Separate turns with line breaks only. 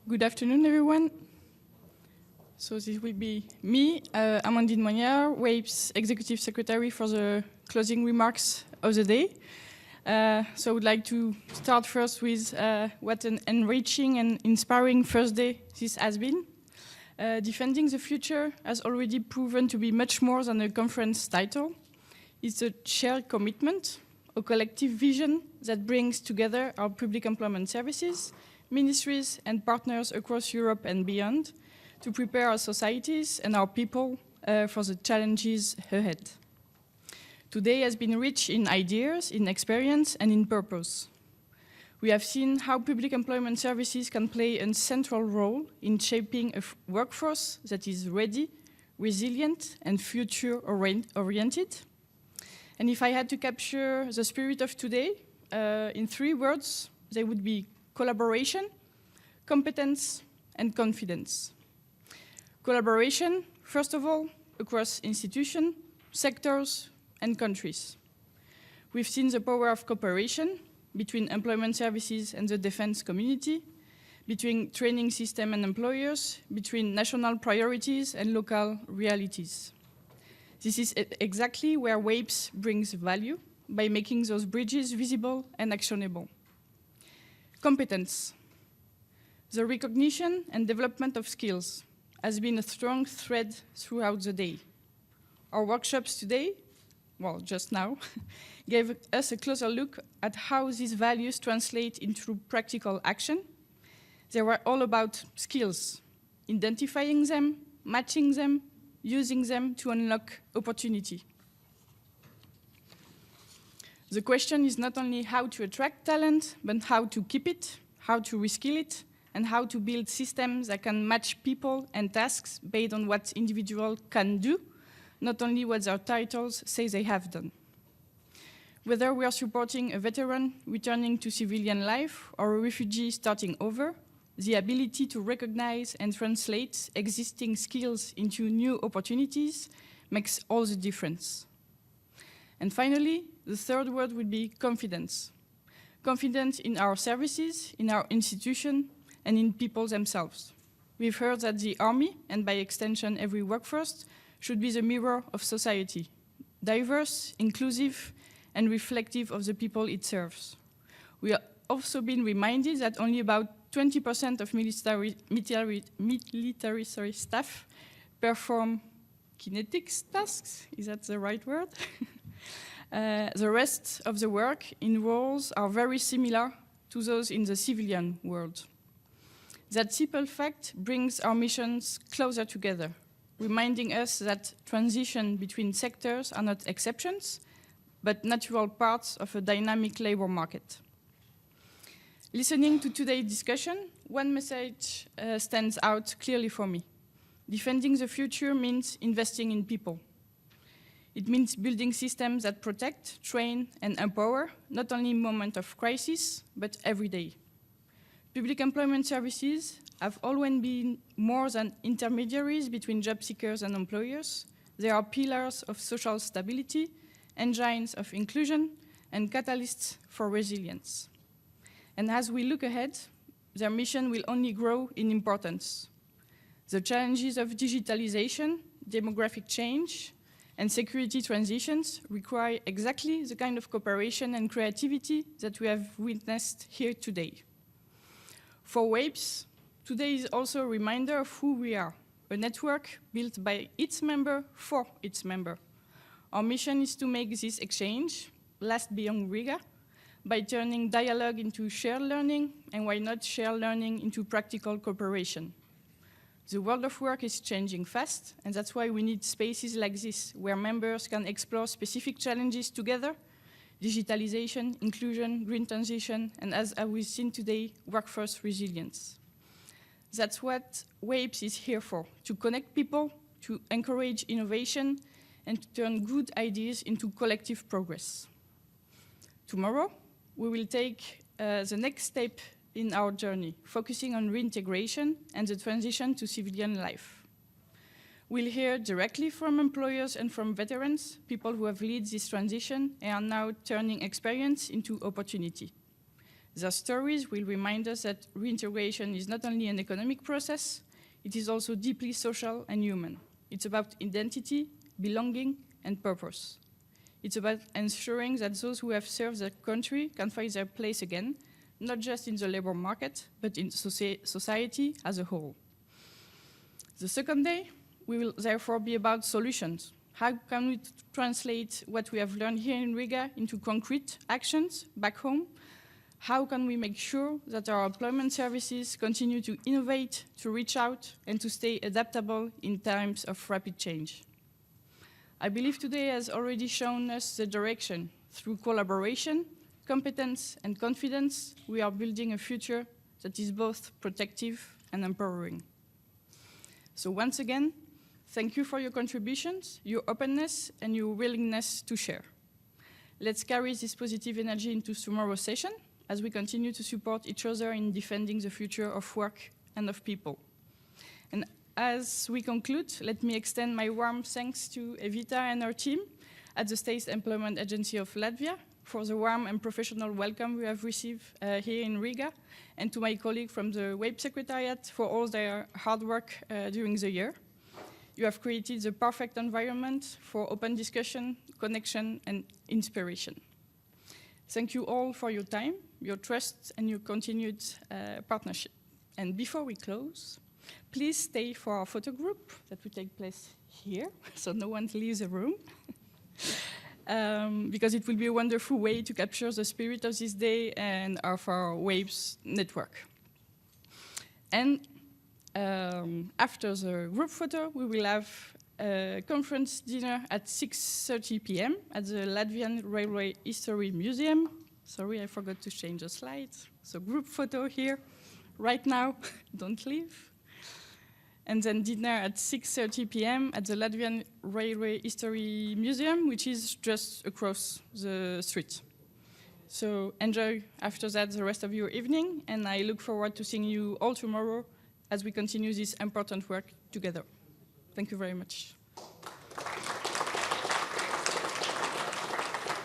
Good afternoon, everyone. So this will be me, Amandine Moignard, WAPES Executive Secretary for the closing remarks of the day. So I would like to start first with what an enriching and inspiring first day this has been. Defending the future has already proven to be much more than a conference title. It's a shared commitment, a collective vision that brings together our public employment services, ministries and partners across Europe and beyond to prepare our societies and our people for the challenges ahead. Today has been rich in ideas, in experience and in purpose. We have seen how public employment services can play a central role in shaping a workforce that is ready, resilient and future-oriented. And if I had to capture the spirit of today in 3 words, they would be collaboration, competence, and confidence. Collaboration, first of all, across institutions, sectors, and countries. We've seen the power of cooperation between employment services and the defense community, between training system and employers, between national priorities and local realities. This is exactly where WAPES brings value, by making those bridges visible and actionable. Competence. The recognition and development of skills has been a strong thread throughout the day. Our workshops today, well, just now, gave us a closer look at how these values translate into practical action. They were all about skills, identifying them, matching them, using them to unlock opportunity. The question is not only how to attract talent, but how to keep it, how to reskill it, and how to build systems that can match people and tasks based on what individuals can do, not only what their titles say they have done. Whether we are supporting a veteran returning to civilian life or a refugee starting over, the ability to recognize and translate existing skills into new opportunities makes all the difference. And finally, the third word would be confidence. Confidence in our services, in our institution, and in people themselves. We've heard that the army, and by extension every workforce, should be the mirror of society, diverse, inclusive, and reflective of the people it serves. We have also been reminded that only about 20% of military staff perform kinetics tasks. Is that the right word? The rest of the work in roles are very similar to those in the civilian world. That simple fact brings our missions closer together, reminding us that transition between sectors are not exceptions, but natural parts of a dynamic labor market. Listening to today's discussion, one message stands out clearly for me. Defending the future means investing in people. It means building systems that protect, train, and empower, not only in moments of crisis, but every day. Public employment services have always been more than intermediaries between job seekers and employers. They are pillars of social stability, engines of inclusion, and catalysts for resilience. And as we look ahead, their mission will only grow in importance. The challenges of digitalization, demographic change, and security transitions require exactly the kind of cooperation and creativity that we have witnessed here today. For WAPES, today is also a reminder of who we are, a network built by its member for its member. Our mission is to make this exchange last beyond Riga by turning dialogue into shared learning, and why not shared learning into practical cooperation. The world of work is changing fast, and that's why we need spaces like this, where members can explore specific challenges together: digitalization, inclusion, green transition, and as we've seen today, workforce resilience. That's what WAPES is here for, to connect people, to encourage innovation, and to turn good ideas into collective progress. Tomorrow, we will take the next step in our journey, focusing on reintegration and the transition to civilian life. We'll hear directly from employers and from veterans, people who have led this transition and are now turning experience into opportunity. Their stories will remind us that reintegration is not only an economic process, it is also deeply social and human. It's about identity, belonging, and purpose. It's about ensuring that those who have served their country can find their place again, not just in the labor market, but in society as a whole. The second day we will therefore be about solutions. How can we translate what we have learned here in Riga into concrete actions back home? How can we make sure that our employment services continue to innovate, to reach out, and to stay adaptable in times of rapid change? I believe today has already shown us the direction. Through collaboration, competence, and confidence, we are building a future that is both protective and empowering. So once again, thank you for your contributions, your openness, and your willingness to share. Let's carry this positive energy into tomorrow's session as we continue to support each other in defending the future of work and of people. And as we conclude, let me extend my warm thanks to Evita and her team at the State Employment Agency of Latvia for the warm and professional welcome we have received here in Riga, and to my colleague from the WAPES Secretariat for all their hard work during the year. You have created the perfect environment for open discussion, connection, and inspiration. Thank you all for your time, your trust, and your continued partnership. And before we close, please stay for our photo group that will take place here, so no one leaves the room. Because it will be a wonderful way to capture the spirit of this day and of our WAPES network. And after the group photo, we will have a conference dinner at 6:30 p.m. at the Latvian Railway History Museum. Sorry, I forgot to change the slides. So group photo here, right now, don't leave. And then dinner at 6:30 p.m. at the Latvian Railway History Museum, which is just across the street. So enjoy after that the rest of your evening, and I look forward to seeing you all tomorrow as we continue this important work together. Thank you very much.